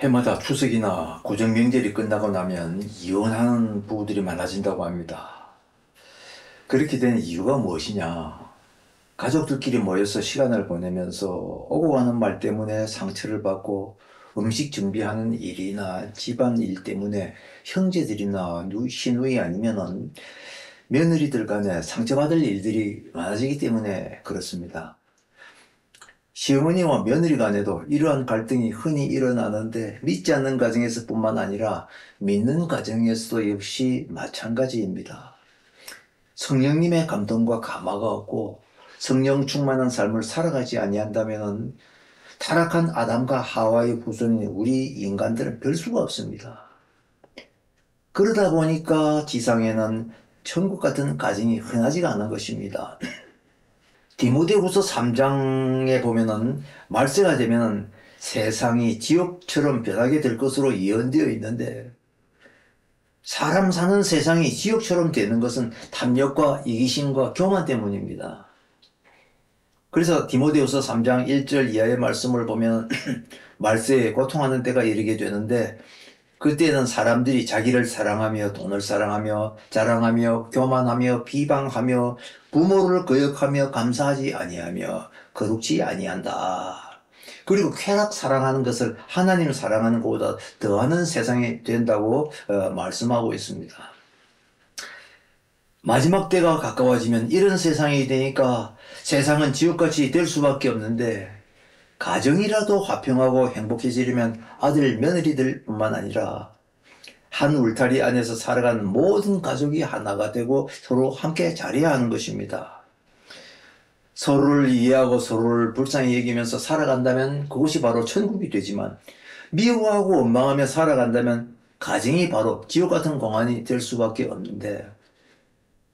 해마다 추석이나 구정명절이 끝나고 나면 이혼하는 부부들이 많아진다고 합니다. 그렇게 된 이유가 무엇이냐? 가족들끼리 모여서 시간을 보내면서 오고 가는 말 때문에 상처를 받고 음식 준비하는 일이나 집안 일 때문에 형제들이나 시누이 아니면은 며느리들 간에 상처받을 일들이 많아지기 때문에 그렇습니다. 시어머니와 며느리 간에도 이러한 갈등이 흔히 일어나는데 믿지 않는 가정에서뿐만 아니라 믿는 가정에서도 역시 마찬가지입니다. 성령님의 감동과 감화가 없고 성령 충만한 삶을 살아가지 아니한다면 타락한 아담과 하와의 후손인 우리 인간들은 별 수가 없습니다. 그러다 보니까 지상에는 천국 같은 가정이 흔하지가 않은 것입니다. 디모데후서 3장에 보면은 말세가 되면은 세상이 지옥처럼 변하게 될 것으로 예언되어 있는데, 사람 사는 세상이 지옥처럼 되는 것은 탐욕과 이기심과 교만 때문입니다. 그래서 디모데후서 3장 1절 이하의 말씀을 보면 말세에 고통하는 때가 이르게 되는데, 그때는 사람들이 자기를 사랑하며 돈을 사랑하며 자랑하며 교만하며 비방하며 부모를 거역하며 감사하지 아니하며 거룩지 아니한다. 그리고 쾌락 사랑하는 것을 하나님을 사랑하는 것보다 더하는 세상이 된다고 말씀하고 있습니다. 마지막 때가 가까워지면 이런 세상이 되니까 세상은 지옥같이 될 수밖에 없는데, 가정이라도 화평하고 행복해지려면 아들, 며느리들 뿐만 아니라 한 울타리 안에서 살아가는 모든 가족이 하나가 되고 서로 함께 잘해야 하는 것입니다. 서로를 이해하고 서로를 불쌍히 여기면서 살아간다면 그것이 바로 천국이 되지만, 미워하고 원망하며 살아간다면 가정이 바로 지옥 같은 공간이 될 수밖에 없는데,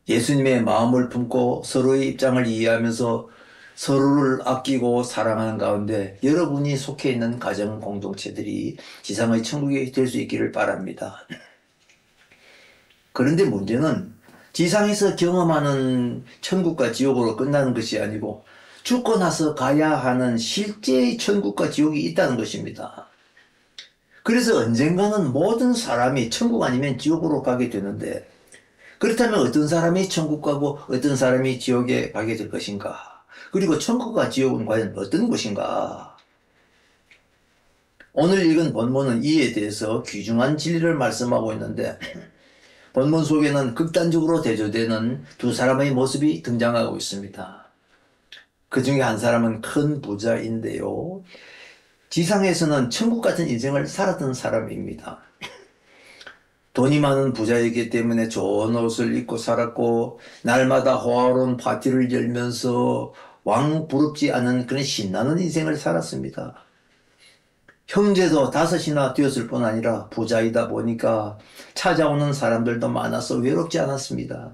예수님의 마음을 품고 서로의 입장을 이해하면서 서로를 아끼고 사랑하는 가운데 여러분이 속해 있는 가정 공동체들이 지상의 천국이 될 수 있기를 바랍니다. 그런데 문제는 지상에서 경험하는 천국과 지옥으로 끝나는 것이 아니고 죽고 나서 가야 하는 실제의 천국과 지옥이 있다는 것입니다. 그래서 언젠가는 모든 사람이 천국 아니면 지옥으로 가게 되는데, 그렇다면 어떤 사람이 천국 가고 어떤 사람이 지옥에 가게 될 것인가? 그리고 천국과 지옥은 과연 어떤 것인가? 오늘 읽은 본문은 이에 대해서 귀중한 진리를 말씀하고 있는데, 본문 속에는 극단적으로 대조되는 두 사람의 모습이 등장하고 있습니다. 그 중에 한 사람은 큰 부자인데요, 지상에서는 천국 같은 인생을 살았던 사람입니다. 돈이 많은 부자이기 때문에 좋은 옷을 입고 살았고, 날마다 호화로운 파티를 열면서 왕 부럽지 않은 그런 신나는 인생을 살았습니다. 형제도 5이나 되었을 뿐 아니라 부자이다 보니까 찾아오는 사람들도 많아서 외롭지 않았습니다.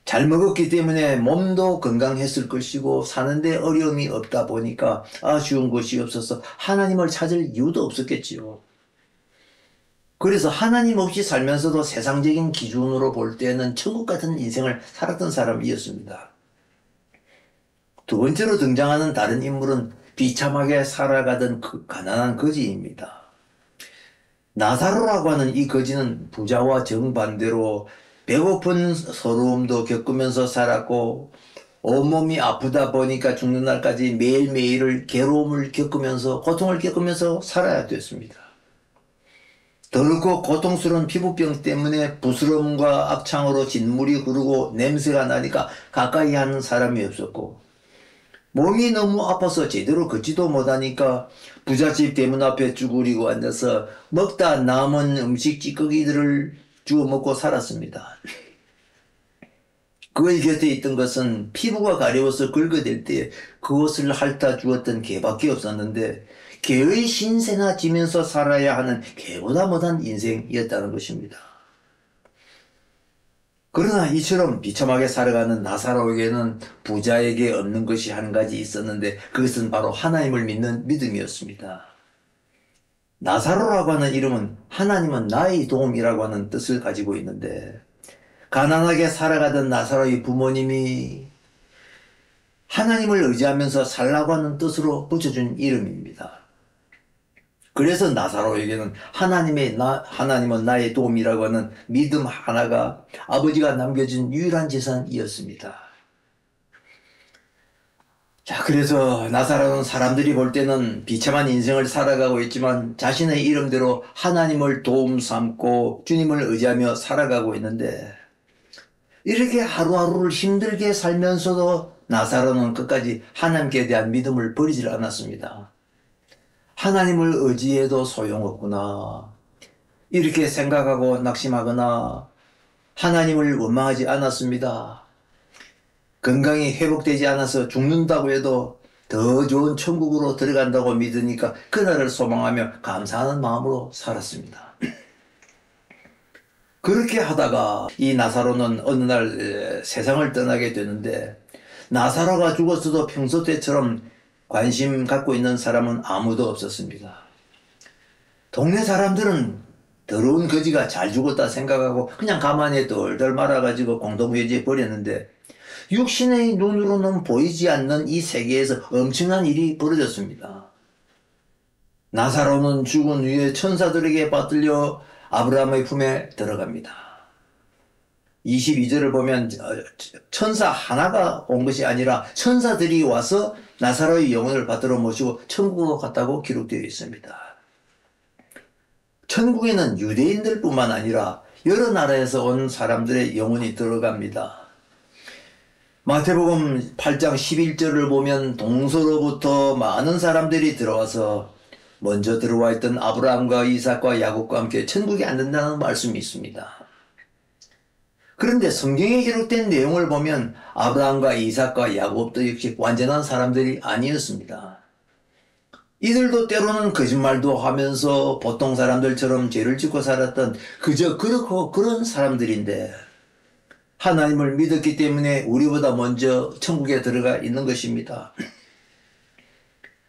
잘 먹었기 때문에 몸도 건강했을 것이고 사는데 어려움이 없다 보니까 아쉬운 것이 없어서 하나님을 찾을 이유도 없었겠지요. 그래서 하나님 없이 살면서도 세상적인 기준으로 볼 때는 천국 같은 인생을 살았던 사람이었습니다. 두 번째로 등장하는 다른 인물은 비참하게 살아가던 그 가난한 거지입니다. 나사로라고 하는 이 거지는 부자와 정반대로 배고픈 서러움도 겪으면서 살았고, 온몸이 아프다 보니까 죽는 날까지 매일매일을 괴로움을 겪으면서 고통을 겪으면서 살아야 됐습니다. 더럽고 고통스러운 피부병 때문에 부스럼과 악창으로 진물이 흐르고 냄새가 나니까 가까이 하는 사람이 없었고, 몸이 너무 아파서 제대로 걷지도 못하니까 부잣집 대문 앞에 쭈그리고 앉아서 먹다 남은 음식 찌꺼기들을 주워 먹고 살았습니다. 그의 곁에 있던 것은 피부가 가려워서 긁어댈 때 그것을 핥아 주었던 개밖에 없었는데, 개의 신세나 지면서 살아야 하는 개보다 못한 인생이었다는 것입니다. 그러나 이처럼 비참하게 살아가는 나사로에게는 부자에게 없는 것이 한 가지 있었는데, 그것은 바로 하나님을 믿는 믿음이었습니다. 나사로라고 하는 이름은 하나님은 나의 도움이라고 하는 뜻을 가지고 있는데, 가난하게 살아가던 나사로의 부모님이 하나님을 의지하면서 살라고 하는 뜻으로 붙여준 이름입니다. 그래서 나사로에게는 하나님은 나의 도움이라고 하는 믿음 하나가 아버지가 남겨준 유일한 재산이었습니다. 자, 그래서 나사로는 사람들이 볼 때는 비참한 인생을 살아가고 있지만 자신의 이름대로 하나님을 도움 삼고 주님을 의지하며 살아가고 있는데, 이렇게 하루하루를 힘들게 살면서도 나사로는 끝까지 하나님께 대한 믿음을 버리질 않았습니다. 하나님을 의지해도 소용없구나, 이렇게 생각하고 낙심하거나 하나님을 원망하지 않았습니다. 건강이 회복되지 않아서 죽는다고 해도 더 좋은 천국으로 들어간다고 믿으니까 그날을 소망하며 감사하는 마음으로 살았습니다. 그렇게 하다가 이 나사로는 어느 날 세상을 떠나게 되는데, 나사로가 죽었어도 평소 때처럼 관심 갖고 있는 사람은 아무도 없었습니다. 동네 사람들은 더러운 거지가 잘 죽었다 생각하고 그냥 가만히 덜덜 말아가지고 공동묘지에 버렸는데, 육신의 눈으로는 보이지 않는 이 세계에서 엄청난 일이 벌어졌습니다. 나사로는 죽은 후에 천사들에게 받들려 아브라함의 품에 들어갑니다. 22절을 보면 천사 하나가 온 것이 아니라 천사들이 와서 나사로의 영혼을 받들어 모시고 천국으로 갔다고 기록되어 있습니다. 천국에는 유대인들 뿐만 아니라 여러 나라에서 온 사람들의 영혼이 들어갑니다. 마태복음 8장 11절을 보면 동서로부터 많은 사람들이 들어와서 먼저 들어와 있던 아브라함과 이삭과 야곱과 함께 천국에 앉는다는 말씀이 있습니다. 그런데 성경에 기록된 내용을 보면 아브라함과 이삭과 야곱도 역시 완전한 사람들이 아니었습니다. 이들도 때로는 거짓말도 하면서 보통 사람들처럼 죄를 짓고 살았던 그저 그렇고 그런 사람들인데, 하나님을 믿었기 때문에 우리보다 먼저 천국에 들어가 있는 것입니다.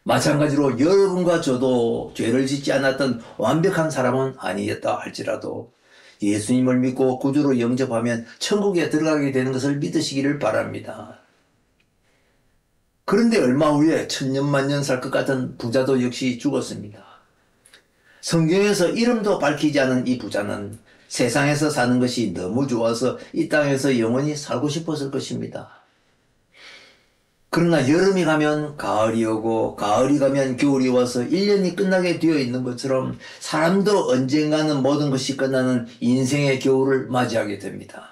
마찬가지로 여러분과 저도 죄를 짓지 않았던 완벽한 사람은 아니었다 할지라도 예수님을 믿고 구주로 영접하면 천국에 들어가게 되는 것을 믿으시기를 바랍니다. 그런데 얼마 후에 천년만년 살 것 같은 부자도 역시 죽었습니다. 성경에서 이름도 밝히지 않은 이 부자는 세상에서 사는 것이 너무 좋아서 이 땅에서 영원히 살고 싶었을 것입니다. 그러나 여름이 가면 가을이 오고 가을이 가면 겨울이 와서 1년이 끝나게 되어 있는 것처럼 사람도 언젠가는 모든 것이 끝나는 인생의 겨울을 맞이하게 됩니다.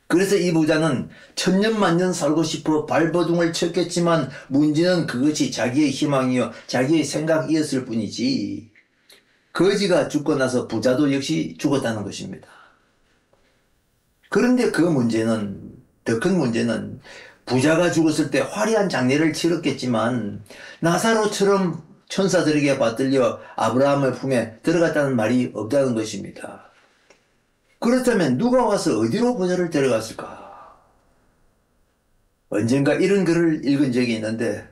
그래서 이 부자는 천년만년 살고 싶어 발버둥을 쳤겠지만 문제는 그것이 자기의 희망이요 자기의 생각이었을 뿐이지, 거지가 죽고 나서 부자도 역시 죽었다는 것입니다. 그런데 그 문제는, 더 큰 문제는 부자가 죽었을 때 화려한 장례를 치렀겠지만 나사로처럼 천사들에게 받들려 아브라함의 품에 들어갔다는 말이 없다는 것입니다. 그렇다면 누가 와서 어디로 부자를 데려갔을까? 언젠가 이런 글을 읽은 적이 있는데,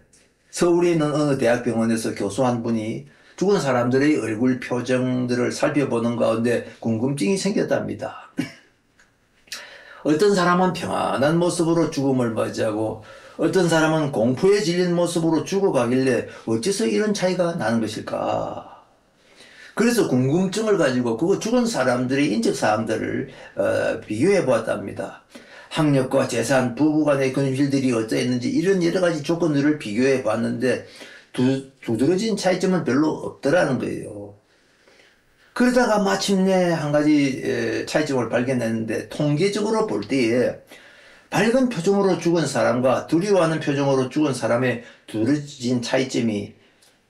서울에 있는 어느 대학병원에서 교수 한 분이 죽은 사람들의 얼굴 표정들을 살펴보는 가운데 궁금증이 생겼답니다. 어떤 사람은 평안한 모습으로 죽음을 맞이하고 어떤 사람은 공포에 질린 모습으로 죽어가길래 어째서 이런 차이가 나는 것일까? 그래서 궁금증을 가지고 그 죽은 사람들의 인적 사항들을 비교해 보았답니다. 학력과 재산, 부부간의 근실들이 어떠했는지 이런 여러 가지 조건들을 비교해 봤는데 두드러진 차이점은 별로 없더라는 거예요. 그러다가 마침내 한 가지 차이점을 발견했는데, 통계적으로 볼 때에 밝은 표정으로 죽은 사람과 두려워하는 표정으로 죽은 사람의 두드러진 차이점이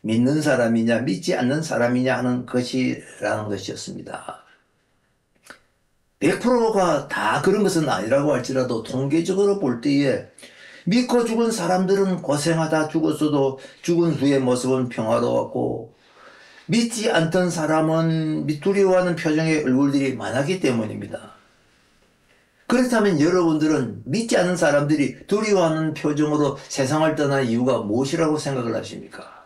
믿는 사람이냐 믿지 않는 사람이냐 하는 것이라는 것이었습니다. 100%가 다 그런 것은 아니라고 할지라도 통계적으로 볼 때에 믿고 죽은 사람들은 고생하다 죽었어도 죽은 후의 모습은 평화로웠고, 믿지 않던 사람은 두려워하는 표정의 얼굴들이 많았기 때문입니다. 그렇다면 여러분들은 믿지 않는 사람들이 두려워하는 표정으로 세상을 떠난 이유가 무엇이라고 생각을 하십니까?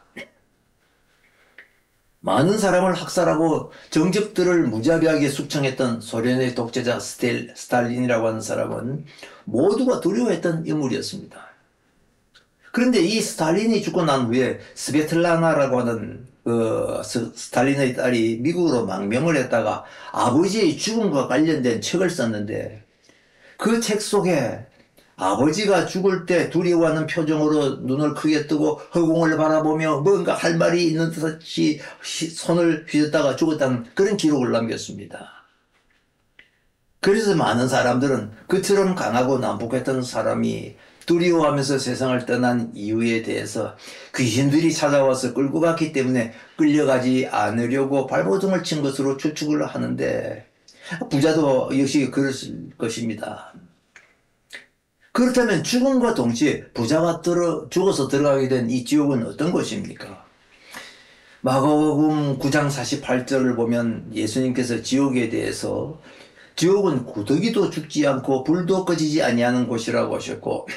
많은 사람을 학살하고 정적들을 무자비하게 숙청했던 소련의 독재자 스탈린이라고 하는 사람은 모두가 두려워했던 인물이었습니다. 그런데 이 스탈린이 죽고 난 후에 스베틀라나라고 하는 스탈린의 딸이 미국으로 망명을 했다가 아버지의 죽음과 관련된 책을 썼는데 그 책 속에 아버지가 죽을 때 두려워하는 표정으로 눈을 크게 뜨고 허공을 바라보며 뭔가 할 말이 있는 듯이 손을 휘젓다가 죽었다는 그런 기록을 남겼습니다. 그래서 많은 사람들은 그처럼 강하고 난폭했던 사람이 두려워하면서 세상을 떠난 이유에 대해서 귀신들이 찾아와서 끌고 갔기 때문에 끌려가지 않으려고 발버둥을 친 것으로 추측을 하는데 부자도 역시 그랬을 것입니다. 그렇다면 죽음과 동시에 부자가 죽어서 들어가게 된 이 지옥은 어떤 것입니까? 마가복음 9장 48절을 보면 예수님께서 지옥에 대해서 지옥은 구더기도 죽지 않고 불도 꺼지지 아니하는 곳이라고 하셨고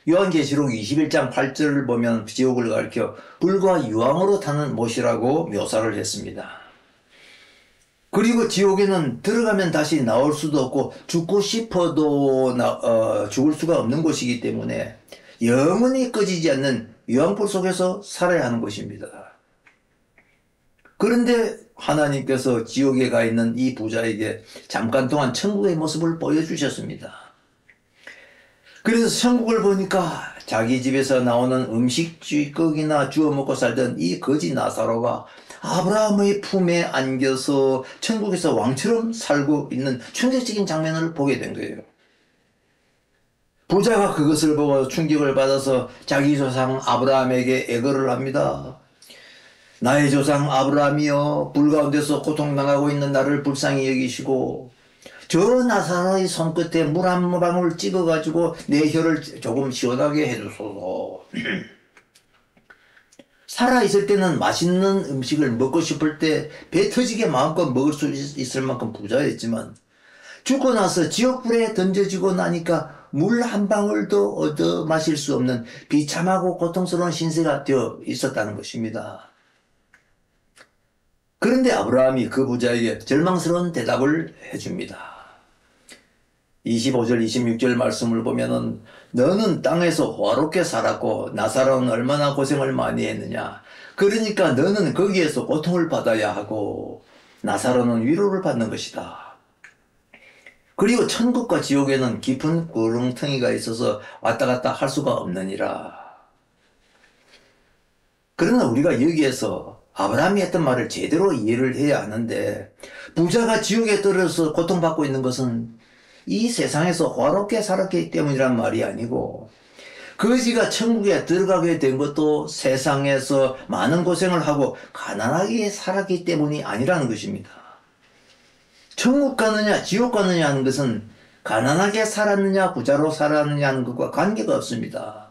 요한계시록 21장 8절을 보면 지옥을 가리켜 불과 유황으로 타는 못이라고 묘사를 했습니다. 그리고 지옥에는 들어가면 다시 나올 수도 없고 죽고 싶어도 죽을 수가 없는 곳이기 때문에 영원히 꺼지지 않는 유황불 속에서 살아야 하는 것입니다. 그런데 하나님께서 지옥에 가 있는 이 부자에게 잠깐 동안 천국의 모습을 보여주셨습니다. 그래서 천국을 보니까 자기 집에서 나오는 음식 찌꺼기나 주워 먹고 살던 이 거지 나사로가 아브라함의 품에 안겨서 천국에서 왕처럼 살고 있는 충격적인 장면을 보게 된 거예요. 부자가 그것을 보고 충격을 받아서 자기 조상 아브라함에게 애걸을 합니다. 나의 조상 아브라함이여, 불 가운데서 고통당하고 있는 나를 불쌍히 여기시고 저 나사로의 손끝에 물 한 방울 찍어가지고 내 혀를 조금 시원하게 해주소서. 살아있을 때는 맛있는 음식을 먹고 싶을 때 배 터지게 마음껏 먹을 수 있을 만큼 부자였지만 죽고 나서 지옥불에 던져지고 나니까 물 한 방울도 얻어 마실 수 없는 비참하고 고통스러운 신세가 되어 있었다는 것입니다. 그런데 아브라함이 그 부자에게 절망스러운 대답을 해줍니다. 25절 26절 말씀을 보면은 너는 땅에서 호화롭게 살았고 나사로는 얼마나 고생을 많이 했느냐. 그러니까 너는 거기에서 고통을 받아야 하고 나사로는 위로를 받는 것이다. 그리고 천국과 지옥에는 깊은 구렁텅이가 있어서 왔다 갔다 할 수가 없느니라. 그러나 우리가 여기에서 아브라함이 했던 말을 제대로 이해를 해야 하는데 부자가 지옥에 떨어져서 고통받고 있는 것은 이 세상에서 호화롭게 살았기 때문이란 말이 아니고 거지가 천국에 들어가게 된 것도 세상에서 많은 고생을 하고 가난하게 살았기 때문이 아니라는 것입니다. 천국 가느냐 지옥 가느냐 하는 것은 가난하게 살았느냐 부자로 살았느냐 하는 것과 관계가 없습니다.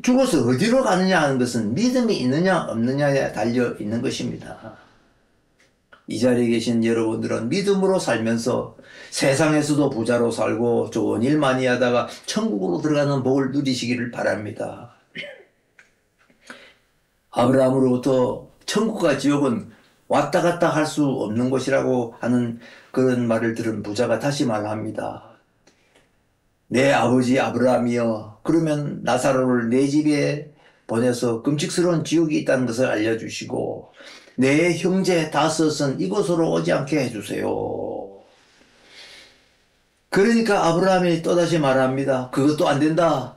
죽어서 어디로 가느냐 하는 것은 믿음이 있느냐 없느냐에 달려 있는 것입니다. 이 자리에 계신 여러분들은 믿음으로 살면서 세상에서도 부자로 살고 좋은 일 많이 하다가 천국으로 들어가는 복을 누리시기를 바랍니다. 아브라함으로부터 천국과 지옥은 왔다 갔다 할 수 없는 곳이라고 하는 그런 말을 들은 부자가 다시 말합니다. 내 아버지 아브라함이여, 그러면 나사로를 내 집에 보내서 끔찍스러운 지옥이 있다는 것을 알려주시고 내 형제 다섯은 이곳으로 오지 않게 해주세요. 그러니까 아브라함이 또다시 말합니다. 그것도 안 된다.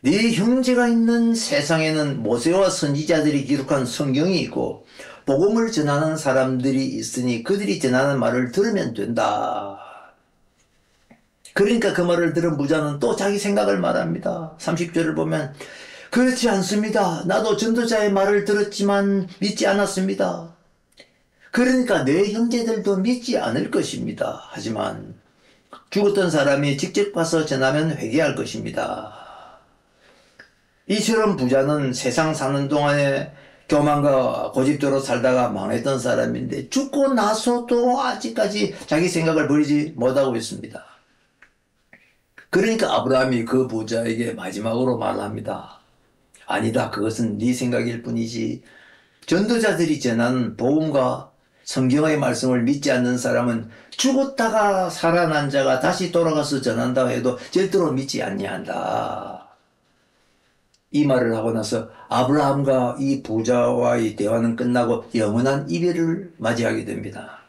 네 형제가 있는 세상에는 모세와 선지자들이 기록한 성경이 있고 복음을 전하는 사람들이 있으니 그들이 전하는 말을 들으면 된다. 그러니까 그 말을 들은 부자는 또 자기 생각을 말합니다. 30절을 보면 그렇지 않습니다. 나도 전도자의 말을 들었지만 믿지 않았습니다. 그러니까 내 형제들도 믿지 않을 것입니다. 하지만 죽었던 사람이 직접 가서 전하면 회개할 것입니다. 이처럼 부자는 세상 사는 동안에 교만과 고집대로 살다가 망했던 사람인데 죽고 나서도 아직까지 자기 생각을 버리지 못하고 있습니다. 그러니까 아브라함이 그 부자에게 마지막으로 말합니다. 아니다. 그것은 네 생각일 뿐이지. 전도자들이 전하는 복음과 성경의 말씀을 믿지 않는 사람은 죽었다가 살아난 자가 다시 돌아가서 전한다고 해도 절대로 믿지 아니한다. 이 말을 하고 나서 아브라함과 이 부자와의 대화는 끝나고 영원한 이별을 맞이하게 됩니다.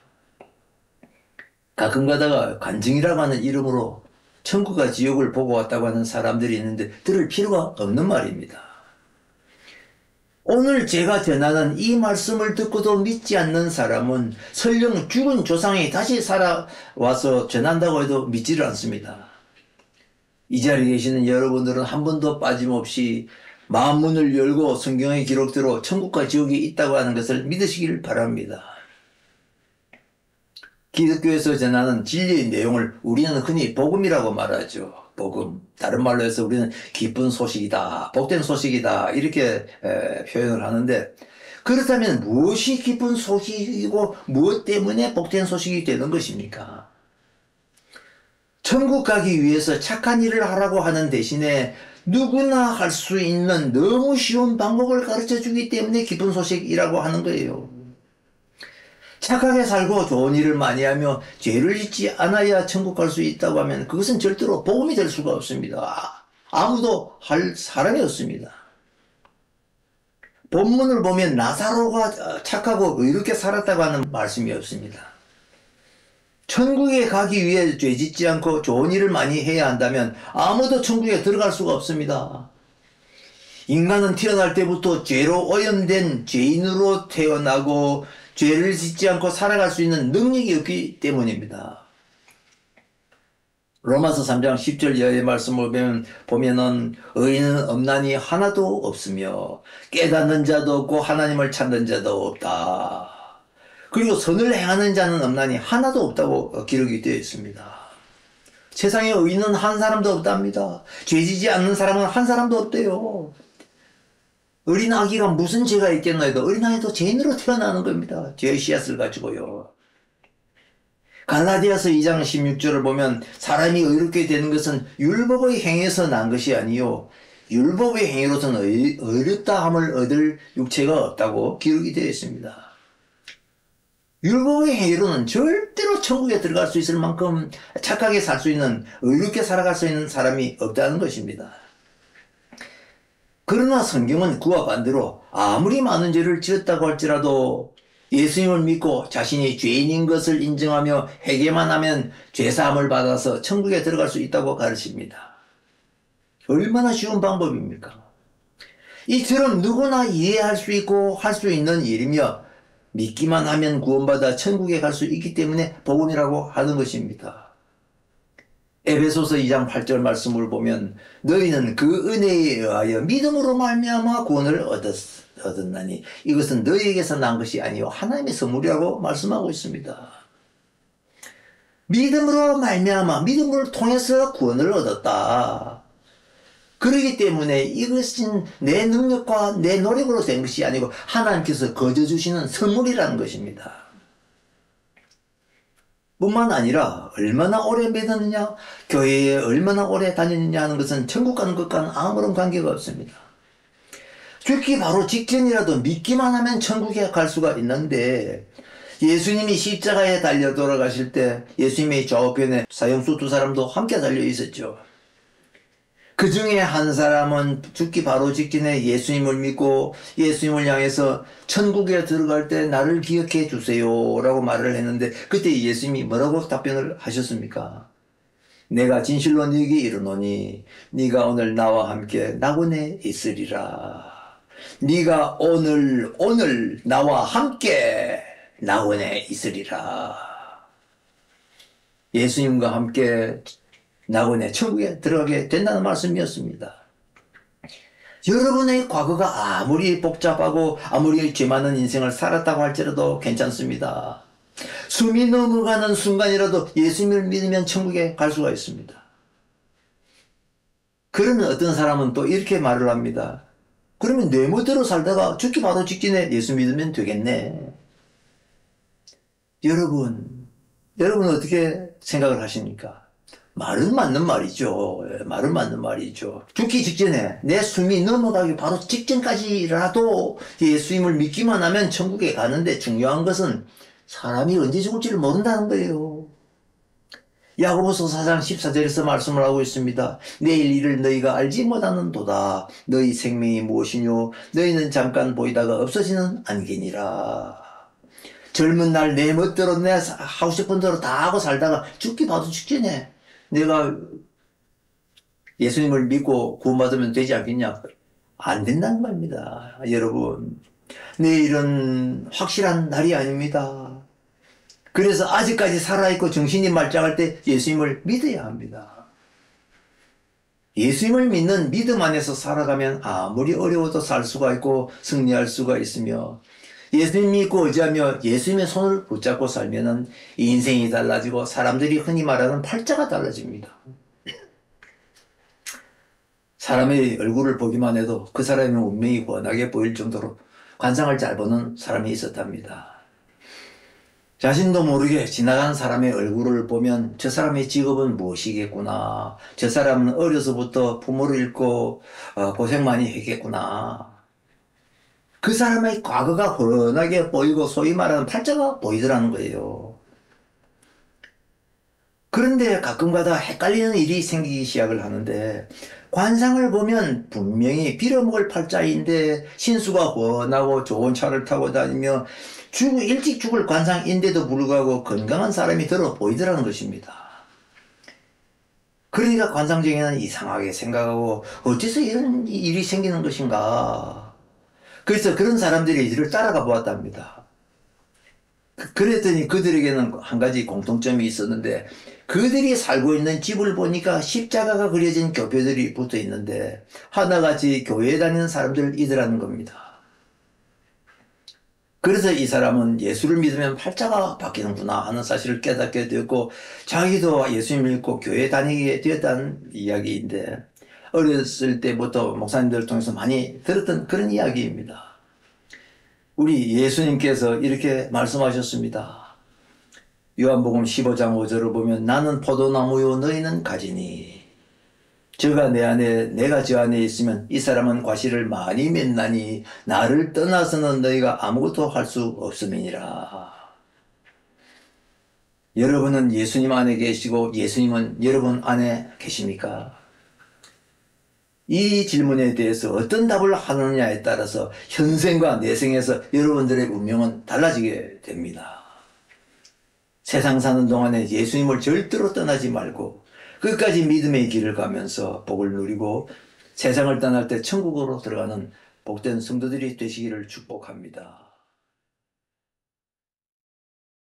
가끔 가다가 간증이라고 하는 이름으로 천국과 지옥을 보고 왔다고 하는 사람들이 있는데 들을 필요가 없는 말입니다. 오늘 제가 전하는 이 말씀을 듣고도 믿지 않는 사람은 설령 죽은 조상이 다시 살아와서 전한다고 해도 믿지를 않습니다. 이 자리에 계시는 여러분들은 한 번도 빠짐없이 마음문을 열고 성경의 기록대로 천국과 지옥이 있다고 하는 것을 믿으시길 바랍니다. 기독교에서 전하는 진리의 내용을 우리는 흔히 복음이라고 말하죠. 복음. 다른 말로 해서 우리는 기쁜 소식이다, 복된 소식이다 이렇게 표현을 하는데, 그렇다면 무엇이 기쁜 소식이고 무엇 때문에 복된 소식이 되는 것입니까? 천국 가기 위해서 착한 일을 하라고 하는 대신에 누구나 할 수 있는 너무 쉬운 방법을 가르쳐 주기 때문에 기쁜 소식이라고 하는 거예요. 착하게 살고 좋은 일을 많이 하며 죄를 짓지 않아야 천국 갈 수 있다고 하면 그것은 절대로 복음이 될 수가 없습니다. 아무도 할 사람이 없습니다. 본문을 보면 나사로가 착하고 의롭게 살았다고 하는 말씀이 없습니다. 천국에 가기 위해 죄 짓지 않고 좋은 일을 많이 해야 한다면 아무도 천국에 들어갈 수가 없습니다. 인간은 태어날 때부터 죄로 오염된 죄인으로 태어나고 죄를 짓지 않고 살아갈 수 있는 능력이 없기 때문입니다. 로마서 3장 10절 이하의 말씀을 보면은 의인은 없나니 하나도 없으며 깨닫는 자도 없고 하나님을 찾는 자도 없다. 그리고 선을 행하는 자는 없나니 하나도 없다고 기록이 되어 있습니다. 세상에 의인은 한 사람도 없답니다. 죄지지 않는 사람은 한 사람도 없대요. 어린아기가 무슨 죄가 있겠나 해도 어린아기도 죄인으로 태어나는 겁니다. 죄의 씨앗을 가지고요. 갈라디아서 2장 16절을 보면 사람이 의롭게 되는 것은 율법의 행위에서 난 것이 아니요 율법의 행위로서는 의롭다함을 얻을 육체가 없다고 기록이 되어 있습니다. 율법의 행위로는 절대로 천국에 들어갈 수 있을 만큼 착하게 살 수 있는, 의롭게 살아갈 수 있는 사람이 없다는 것입니다. 그러나 성경은 그와 반대로 아무리 많은 죄를 지었다고 할지라도 예수님을 믿고 자신이 죄인인 것을 인정하며 회개만 하면 죄사함을 받아서 천국에 들어갈 수 있다고 가르칩니다. 얼마나 쉬운 방법입니까? 이처럼 누구나 이해할 수 있고 할 수 있는 일이며 믿기만 하면 구원받아 천국에 갈 수 있기 때문에 복음이라고 하는 것입니다. 에베소서 2장 8절 말씀을 보면 너희는 그 은혜에 의하여 믿음으로 말미암아 구원을 얻었나니 이것은 너희에게서 난 것이 아니요 하나님의 선물이라고 말씀하고 있습니다. 믿음으로 말미암아 믿음을 통해서 구원을 얻었다. 그렇기 때문에 이것은 내 능력과 내 노력으로 된 것이 아니고 하나님께서 거저 주시는 선물이라는 것입니다. 뿐만 아니라 얼마나 오래 믿었느냐, 교회에 얼마나 오래 다녔느냐 하는 것은 천국 가는 것과는 아무런 관계가 없습니다. 죽기 바로 직전이라도 믿기만 하면 천국에 갈 수가 있는데, 예수님이 십자가에 달려 돌아가실 때 예수님의 좌우편에 사형수 두 사람도 함께 달려 있었죠. 그 중에 한 사람은 죽기 바로 직전에 예수님을 믿고 예수님을 향해서 천국에 들어갈 때 나를 기억해 주세요 라고 말을 했는데, 그때 예수님이 뭐라고 답변을 하셨습니까? 내가 진실로 네게 이르노니 네가 오늘 나와 함께 낙원에 있으리라. 네가 오늘 나와 함께 낙원에 있으리라. 예수님과 함께 낙원에 천국에 들어가게 된다는 말씀이었습니다. 여러분의 과거가 아무리 복잡하고 아무리 죄 많은 인생을 살았다고 할지라도 괜찮습니다. 숨이 넘어가는 순간이라도 예수님을 믿으면 천국에 갈 수가 있습니다. 그러면 어떤 사람은 또 이렇게 말을 합니다. 그러면 내 멋대로 살다가 죽기 바로 직전에 예수 믿으면 되겠네. 여러분 어떻게 생각을 하십니까? 말은 맞는 말이죠. 말은 맞는 말이죠. 죽기 직전에 내 숨이 넘어가기 바로 직전까지라도 예수님을 믿기만 하면 천국에 가는데 중요한 것은 사람이 언제 죽을지를 모른다는 거예요. 야고보서 4장 14절에서 말씀을 하고 있습니다. 내일 일을 너희가 알지 못하는도다. 너희 생명이 무엇이뇨? 너희는 잠깐 보이다가 없어지는 안개니라. 젊은 날 내 멋대로 내 하고 싶은 대로 다 하고 살다가 죽기 봐도 죽겠네. 내가 예수님을 믿고 구원받으면 되지 않겠냐? 안 된다는 말입니다. 여러분, 내일은 확실한 날이 아닙니다. 그래서 아직까지 살아있고 정신이 말짱할 때 예수님을 믿어야 합니다. 예수님을 믿는 믿음 안에서 살아가면 아무리 어려워도 살 수가 있고 승리할 수가 있으며, 예수님 믿고 의지하며 예수님의 손을 붙잡고 살면은 인생이 달라지고 사람들이 흔히 말하는 팔자가 달라집니다. 사람의 얼굴을 보기만 해도 그 사람의 운명이 훤하게 보일 정도로 관상을 잘 보는 사람이 있었답니다. 자신도 모르게 지나가는 사람의 얼굴을 보면 저 사람의 직업은 무엇이겠구나, 저 사람은 어려서부터 부모를 잃고 고생 많이 했겠구나, 그 사람의 과거가 훤하게 보이고 소위 말하는 팔자가 보이더라는 거예요. 그런데 가끔가다 헷갈리는 일이 생기기 시작을 하는데, 관상을 보면 분명히 빌어먹을 팔자인데 신수가 훤하고 좋은 차를 타고 다니며 일찍 죽을 관상인데도 불구하고 건강한 사람이 들어 보이더라는 것입니다. 그러니까 관상쟁이는 이상하게 생각하고 어째서 이런 일이 생기는 것인가. 그래서 그런 사람들이 이를 따라가 보았답니다. 그랬더니 그들에게는 한 가지 공통점이 있었는데, 그들이 살고 있는 집을 보니까 십자가가 그려진 교표들이 붙어 있는데 하나같이 교회에 다니는 사람들이더라는 겁니다. 그래서 이 사람은 예수를 믿으면 팔자가 바뀌는구나 하는 사실을 깨닫게 되었고, 자기도 예수님을 믿고 교회에 다니게 되었다는 이야기인데, 어렸을 때부터 목사님들을 통해서 많이 들었던 그런 이야기입니다. 우리 예수님께서 이렇게 말씀하셨습니다. 요한복음 15장 5절을 보면 나는 포도나무요 너희는 가지니 저가 내 안에 내가 저 안에 있으면 이 사람은 과실을 많이 맺나니 나를 떠나서는 너희가 아무것도 할 수 없음이니라. 여러분은 예수님 안에 계시고 예수님은 여러분 안에 계십니까? 이 질문에 대해서 어떤 답을 하느냐에 따라서 현생과 내생에서 여러분들의 운명은 달라지게 됩니다. 세상 사는 동안에 예수님을 절대로 떠나지 말고 끝까지 믿음의 길을 가면서 복을 누리고 세상을 떠날 때 천국으로 들어가는 복된 성도들이 되시기를 축복합니다.